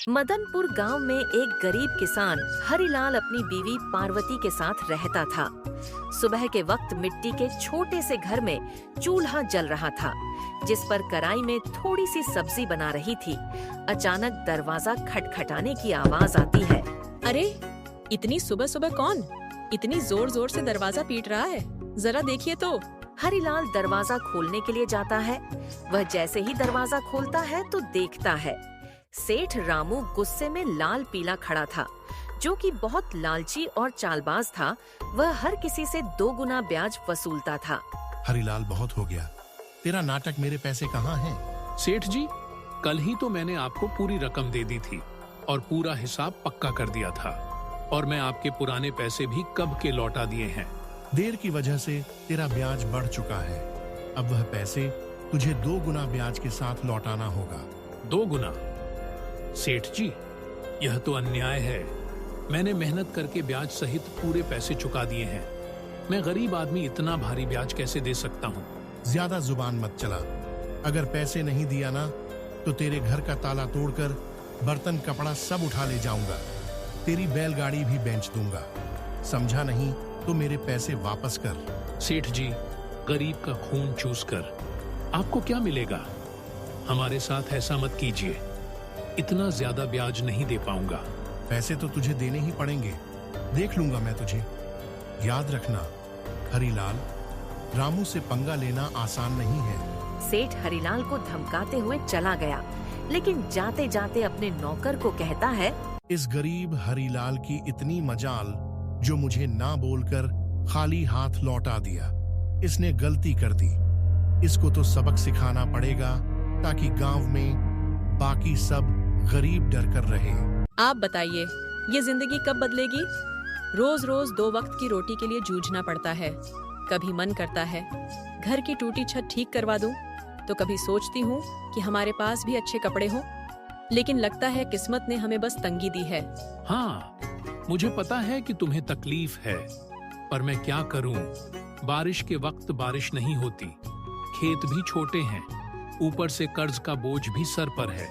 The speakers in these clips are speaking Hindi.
मदनपुर गांव में एक गरीब किसान हरिलाल अपनी बीवी पार्वती के साथ रहता था। सुबह के वक्त मिट्टी के छोटे से घर में चूल्हा जल रहा था, जिस पर कढ़ाई में थोड़ी सी सब्जी बना रही थी। अचानक दरवाजा खटखटाने की आवाज आती है। अरे, इतनी सुबह सुबह कौन इतनी जोर जोर से दरवाजा पीट रहा है? जरा देखिए तो। हरिलाल दरवाजा खोलने के लिए जाता है। वह जैसे ही दरवाजा खोलता है तो देखता है सेठ रामू गुस्से में लाल पीला खड़ा था, जो कि बहुत लालची और चालबाज था। वह हर किसी से 2 गुना ब्याज वसूलता था। हरिलाल, बहुत हो गया। तेरा नाटक, मेरे पैसे कहाँ हैं? सेठ जी, कल ही तो मैंने आपको पूरी रकम दे दी थी और पूरा हिसाब पक्का कर दिया था, और मैं आपके पुराने पैसे भी कब के लौटा दिए हैं। देर की वजह से तेरा ब्याज बढ़ चुका है। अब वह पैसे तुझे 2 गुना ब्याज के साथ लौटाना होगा। 2 गुना? सेठ जी, यह तो अन्याय है। मैंने मेहनत करके ब्याज सहित पूरे पैसे चुका दिए हैं। मैं गरीब आदमी इतना भारी ब्याज कैसे दे सकता हूँ? ज्यादा जुबान मत चला। अगर पैसे नहीं दिया ना, तो तेरे घर का ताला तोड़कर बर्तन कपड़ा सब उठा ले जाऊंगा। तेरी बैलगाड़ी भी बेच दूंगा। समझा नहीं तो मेरे पैसे वापस कर। सेठ जी, गरीब का खून चूस कर आपको क्या मिलेगा? हमारे साथ ऐसा मत कीजिए। इतना ज्यादा ब्याज नहीं दे पाऊंगा। पैसे तो तुझे देने ही पड़ेंगे। देख लूंगा मैं तुझे। याद रखना हरिलाल, रामू से पंगा लेना आसान नहीं है। सेठ हरिलाल को धमकाते हुए चला गया, लेकिन जाते जाते अपने नौकर को कहता है, इस गरीब हरिलाल की इतनी मजाल, जो मुझे ना बोलकर खाली हाथ लौटा दिया। इसने गलती कर दी। इसको तो सबक सिखाना पड़ेगा, ताकि गांव में बाकी सब गरीब डर कर रहे। आप बताइए, ये जिंदगी कब बदलेगी? रोज रोज 2 वक्त की रोटी के लिए जूझना पड़ता है। कभी मन करता है घर की टूटी छत ठीक करवा दूं, तो कभी सोचती हूँ कि हमारे पास भी अच्छे कपड़े हों, लेकिन लगता है किस्मत ने हमें बस तंगी दी है। हाँ, मुझे पता है कि तुम्हें तकलीफ है, पर मैं क्या करूं? बारिश के वक्त बारिश नहीं होती, खेत भी छोटे हैं, ऊपर से कर्ज का बोझ भी सर पर है।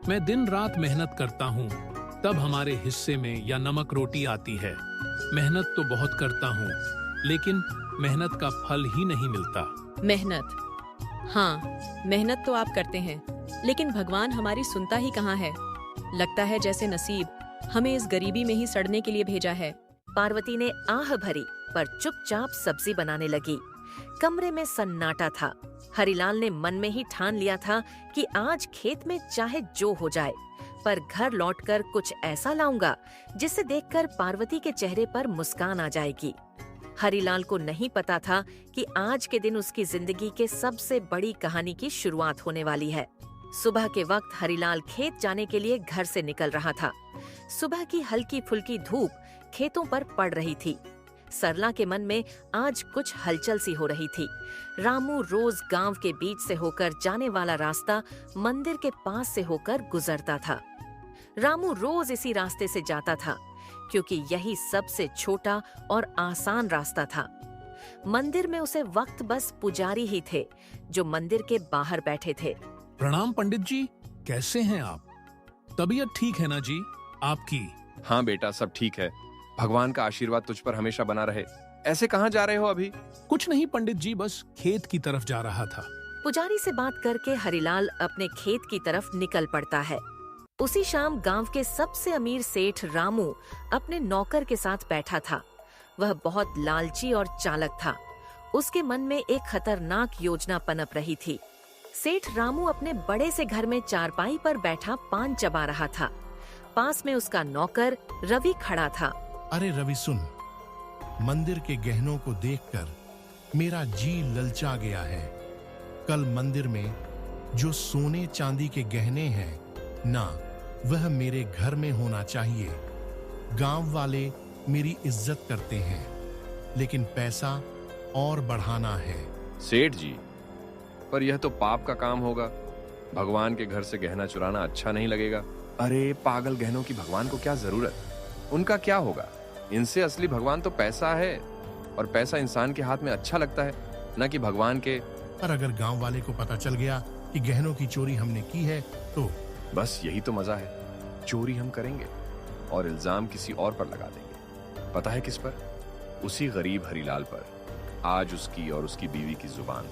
मैं दिन रात मेहनत करता हूँ, तब हमारे हिस्से में या नमक रोटी आती है। मेहनत तो बहुत करता हूँ, लेकिन मेहनत का फल ही नहीं मिलता। मेहनत? हाँ, मेहनत तो आप करते हैं, लेकिन भगवान हमारी सुनता ही कहाँ है। लगता है जैसे नसीब हमें इस गरीबी में ही सड़ने के लिए भेजा है। पार्वती ने आह भरी, पर चुपचाप सब्जी बनाने लगी। कमरे में सन्नाटा था। हरिलाल ने मन में ही ठान लिया था कि आज खेत में चाहे जो हो जाए, पर घर लौटकर कुछ ऐसा लाऊंगा जिसे देखकर पार्वती के चेहरे पर मुस्कान आ जाएगी। हरिलाल को नहीं पता था कि आज के दिन उसकी जिंदगी के सबसे बड़ी कहानी की शुरुआत होने वाली है। सुबह के वक्त हरिलाल खेत जाने के लिए घर से निकल रहा था। सुबह की हल्की फुल्की धूप खेतों पर पड़ रही थी। सरला के मन में आज कुछ हलचल सी हो रही थी। रामू रोज गांव के बीच से होकर जाने वाला रास्ता मंदिर के पास से होकर गुजरता था। रामू रोज इसी रास्ते से जाता था, क्योंकि यही सबसे छोटा और आसान रास्ता था। मंदिर में उसे वक्त बस पुजारी ही थे, जो मंदिर के बाहर बैठे थे। प्रणाम पंडित जी, कैसे हैं आप? तबीयत ठीक है ना जी आपकी? हाँ बेटा, सब ठीक है। भगवान का आशीर्वाद तुझ पर हमेशा बना रहे। ऐसे कहाँ जा रहे हो अभी? कुछ नहीं पंडित जी, बस खेत की तरफ जा रहा था। पुजारी से बात करके हरिलाल अपने खेत की तरफ निकल पड़ता है। उसी शाम गांव के सबसे अमीर सेठ रामू अपने नौकर के साथ बैठा था। वह बहुत लालची और चालक था। उसके मन में एक खतरनाक योजना पनप रही थी। सेठ रामू अपने बड़े से घर में चारपाई पर बैठा पान चबा रहा था। पास में उसका नौकर रवि खड़ा था। अरे रवि, सुन, मंदिर के गहनों को देखकर मेरा जी ललचा गया है। कल मंदिर में जो सोने चांदी के गहने हैं ना, वह मेरे घर में होना चाहिए। गांव वाले मेरी इज्जत करते हैं, लेकिन पैसा और बढ़ाना है। सेठ जी, पर यह तो पाप का काम होगा। भगवान के घर से गहना चुराना अच्छा नहीं लगेगा। अरे पागल, गहनों की भगवान को क्या जरूरत? उनका क्या होगा? इनसे असली भगवान तो पैसा है, और पैसा इंसान के हाथ में अच्छा लगता है, न कि भगवान के। पर अगर गांव वाले को पता चल गया कि गहनों की चोरी हमने की है, तो बस यही तो मजा है। चोरी हम करेंगे और इल्जाम किसी और पर लगा देंगे। पता है किस पर? उसी गरीब हरीलाल पर। आज उसकी और उसकी बीवी की जुबान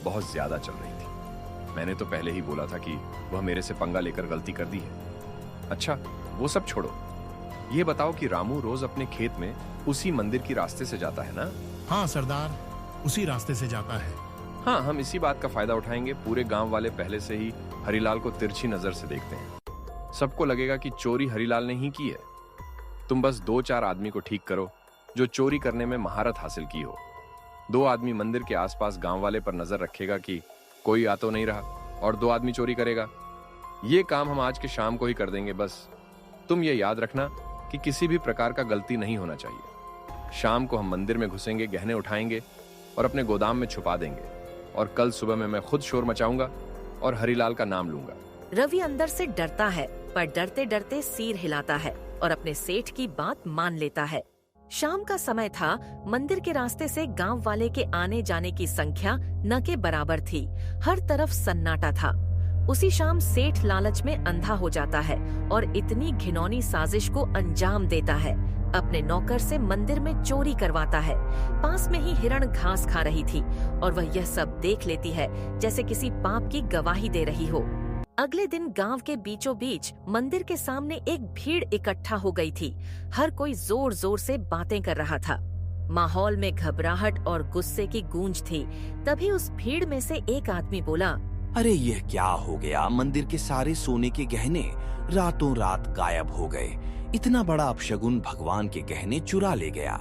बहुत ज्यादा चल रही थी। मैंने तो पहले ही बोला था कि वह मेरे से पंगा लेकर गलती कर दी है। अच्छा, वो सब छोड़ो, ये बताओ कि रामू रोज अपने खेत में उसी मंदिर की रास्ते से जाता है ना? हाँ सरदार, उसी रास्ते से जाता है। हाँ, हम इसी बात का फायदा उठाएंगे। पूरे गांव वाले पहले से ही हरीलाल को तिरछी नजर से देखते हैं। सबको लगेगा कि चोरी हरीलाल ने ही की है। तुम बस 2-4 आदमी को ठीक करो जो चोरी करने में महारत हासिल की हो। 2 आदमी मंदिर के आसपास गांव वाले पर नजर रखेगा कि कोई आ तो नहीं रहा, और 2 आदमी चोरी करेगा। ये काम हम आज के शाम को ही कर देंगे। बस तुम ये याद रखना कि किसी भी प्रकार का गलती नहीं होना चाहिए। शाम को हम मंदिर में घुसेंगे, गहने उठाएंगे और अपने गोदाम में छुपा देंगे, और कल सुबह में मैं खुद शोर मचाऊंगा और हरीलाल का नाम लूंगा। रवि अंदर से डरता है, पर डरते डरते सिर हिलाता है और अपने सेठ की बात मान लेता है। शाम का समय था। मंदिर के रास्ते से गांव वाले के आने जाने की संख्या न के बराबर थी। हर तरफ सन्नाटा था। उसी शाम सेठ लालच में अंधा हो जाता है और इतनी घिनौनी साजिश को अंजाम देता है। अपने नौकर से मंदिर में चोरी करवाता है। पास में ही हिरण घास खा रही थी और वह यह सब देख लेती है जैसे किसी पाप की गवाही दे रही हो। अगले दिन गांव के बीचों बीच मंदिर के सामने एक भीड़ इकट्ठा हो गई थी। हर कोई जोर जोर से बातें कर रहा था। माहौल में घबराहट और गुस्से की गूंज थी। तभी उस भीड़ में से एक आदमी बोला, अरे यह क्या हो गया? मंदिर के सारे सोने के गहने रातों रात गायब हो गए। इतना बड़ा अपशगुन भगवान के गहने चुरा ले गया।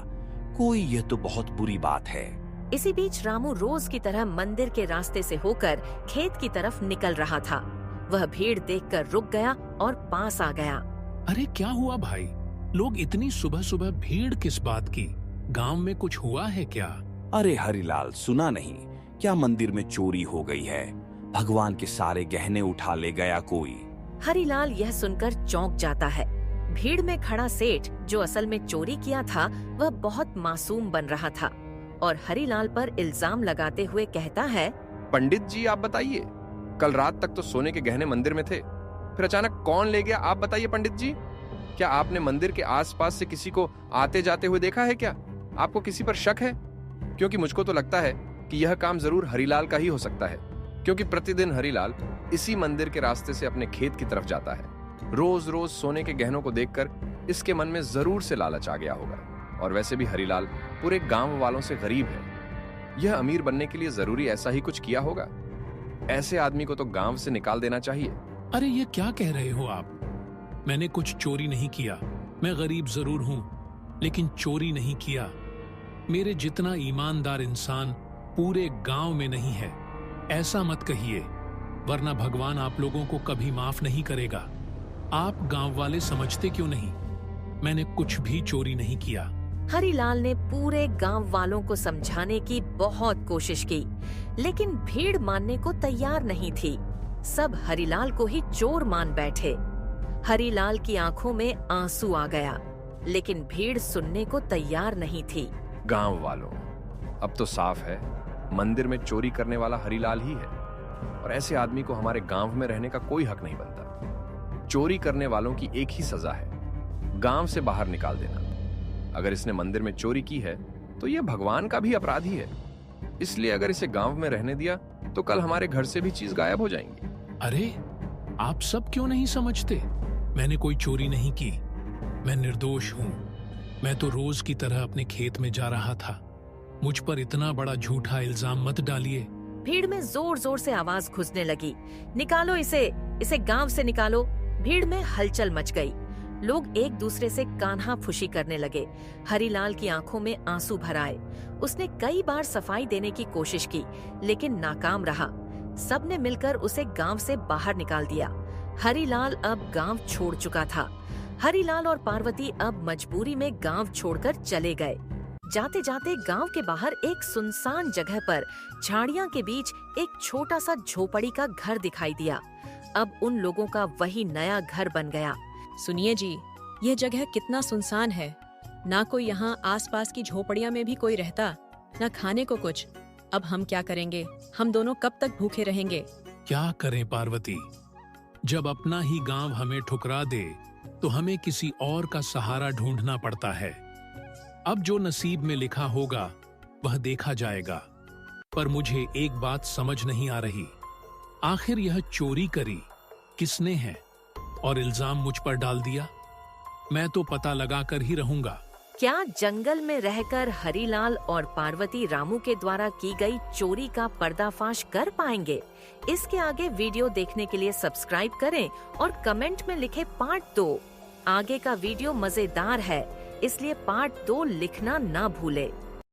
कोई यह तो बहुत बुरी बात है। इसी बीच रामू रोज की तरह मंदिर के रास्ते से होकर खेत की तरफ निकल रहा था। वह भीड़ देखकर रुक गया और पास आ गया। अरे क्या हुआ भाई? लोग इतनी सुबह सुबह भीड़ किस बात की? गांव में कुछ हुआ है क्या? अरे हरिलाल, सुना नहीं क्या मंदिर में चोरी हो गई है? भगवान के सारे गहने उठा ले गया कोई। हरिलाल यह सुनकर चौंक जाता है। भीड़ में खड़ा सेठ, जो असल में चोरी किया था, वह बहुत मासूम बन रहा था और हरिलाल पर इल्जाम लगाते हुए कहता है, पंडित जी आप बताइए, कल रात तक तो सोने के गहने मंदिर में थे, फिर अचानक कौन ले गया? आप बताइए पंडित जी। क्या आपने मंदिर के आसपास से किसी को आते जाते हुए देखा है क्या? आपको किसी पर शक है? क्योंकि मुझको तो लगता है कि यह काम जरूर हरिलाल का ही हो सकता है, क्योंकि प्रतिदिन हरिलाल इसी मंदिर के रास्ते से अपने खेत की तरफ जाता है। रोज रोज सोने के गहनों को देखकर इसके मन में जरूर से लालच आ गया होगा। और वैसे भी हरिलाल पूरे गांव वालों से गरीब है। यह अमीर बनने के लिए जरूरी ऐसा ही कुछ किया होगा। ऐसे आदमी को तो गांव से निकाल देना चाहिए। अरे ये क्या कह रहे हो आप? मैंने कुछ चोरी नहीं किया। मैं गरीब जरूर हूं, लेकिन चोरी नहीं किया। मेरे जितना ईमानदार इंसान पूरे गांव में नहीं है। ऐसा मत कहिए, वरना भगवान आप लोगों को कभी माफ नहीं करेगा। आप गांव वाले समझते क्यों नहीं? मैंने कुछ भी चोरी नहीं किया। हरिलाल ने पूरे गांव वालों को समझाने की बहुत कोशिश की, लेकिन भीड़ मानने को तैयार नहीं थी। सब हरिलाल को ही चोर मान बैठे। हरिलाल की आंखों में आंसू आ गया, लेकिन भीड़ सुनने को तैयार नहीं थी। गांव वालों, अब तो साफ है, मंदिर में चोरी करने वाला हरिलाल ही है, और ऐसे आदमी को हमारे गांव में रहने का कोई हक नहीं बनता। चोरी करने वालों की एक ही सजा है, गांव से बाहर निकाल देना। अगर इसने मंदिर में चोरी की है तो यह भगवान का भी अपराधी है। इसलिए अगर इसे गांव में रहने दिया तो कल हमारे घर से भी चीज गायब हो जाएंगी। अरे आप सब क्यों नहीं समझते? मैंने कोई चोरी नहीं की। मैं निर्दोष हूं। मैं तो रोज की तरह अपने खेत में जा रहा था। मुझ पर इतना बड़ा झूठा इल्जाम मत डालिए। भीड़ में जोर जोर से आवाज घुसने लगी, निकालो इसे गांव से निकालो। भीड़ में हलचल मच गई। लोग एक दूसरे से कान्हा फुशी करने लगे। हरिलाल की आंखों में आंसू भर आए। उसने कई बार सफाई देने की कोशिश की, लेकिन नाकाम रहा। सबने मिलकर उसे गांव से बाहर निकाल दिया। हरिलाल अब गांव छोड़ चुका था। हरिलाल और पार्वती अब मजबूरी में गांव छोड़कर चले गए। जाते जाते गांव के बाहर एक सुनसान जगह पर झाड़ियां के बीच एक छोटा सा झोपड़ी का घर दिखाई दिया। अब उन लोगों का वही नया घर बन गया। सुनिए जी, यह जगह कितना सुनसान है। ना कोई यहाँ आसपास की झोपड़ियाँ में भी कोई रहता, ना खाने को कुछ। अब हम क्या करेंगे? हम दोनों कब तक भूखे रहेंगे? क्या करें पार्वती? जब अपना ही गांव हमें ठुकरा दे तो हमें किसी और का सहारा ढूंढना पड़ता है। अब जो नसीब में लिखा होगा वह देखा जाएगा। पर मुझे एक बात समझ नहीं आ रही, आखिर यह चोरी करी किसने है और इल्जाम मुझ पर डाल दिया? मैं तो पता लगा कर ही रहूंगा। क्या जंगल में रहकर हरीलाल और पार्वती रामू के द्वारा की गई चोरी का पर्दाफाश कर पाएंगे? इसके आगे वीडियो देखने के लिए सब्सक्राइब करें और कमेंट में लिखें पार्ट 2। आगे का वीडियो मजेदार है, इसलिए पार्ट 2 लिखना ना भूलें।